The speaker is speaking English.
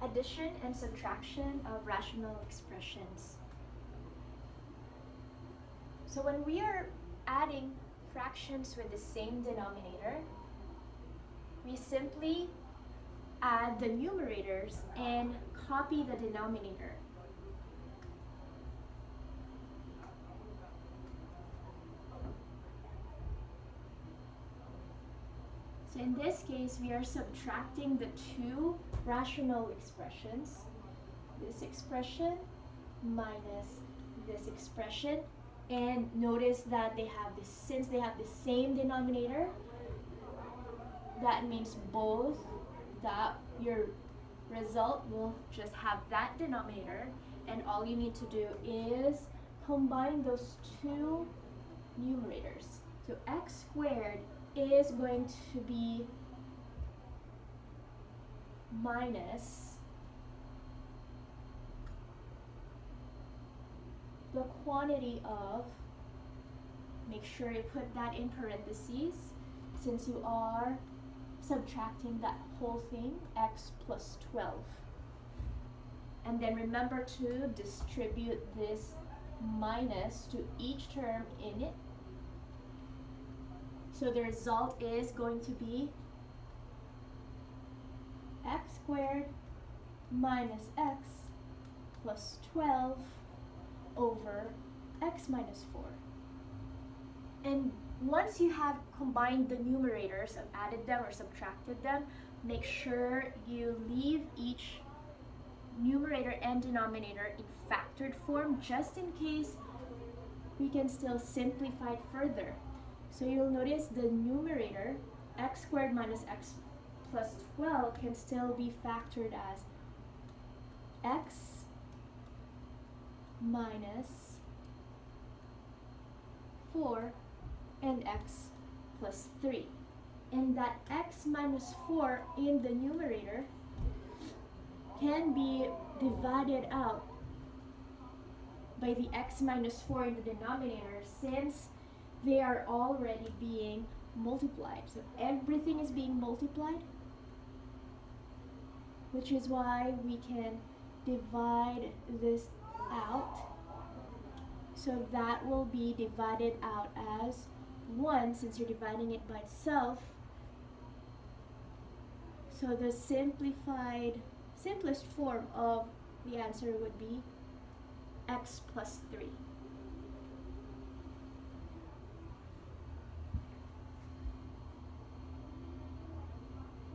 Addition and subtraction of rational expressions. So when we are adding fractions with the same denominator, we simply add the numerators and copy the denominator. So in this case, we are subtracting the two rational expressions, this expression minus this expression, and notice that since they have the same denominator, that means your result will just have that denominator, and all you need to do is combine those two numerators. So x squared is going to be minus the quantity of, make sure you put that in parentheses since you are subtracting that whole thing, x plus 12. And then remember to distribute this minus to each term in it. So the result is going to be x squared minus x plus 12 over x minus 4. And once you have combined the numerators and added them or subtracted them, make sure you leave each numerator and denominator in factored form just in case we can still simplify it further. So you'll notice the numerator, x squared minus x plus 12, can still be factored as x minus 4 and x plus 3. And that x minus 4 in the numerator can be divided out by the x minus 4 in the denominator since they are already being multiplied. So everything is being multiplied, which is why we can divide this out. So that will be divided out as 1 since you're dividing it by itself. So the simplest form of the answer would be x plus 3.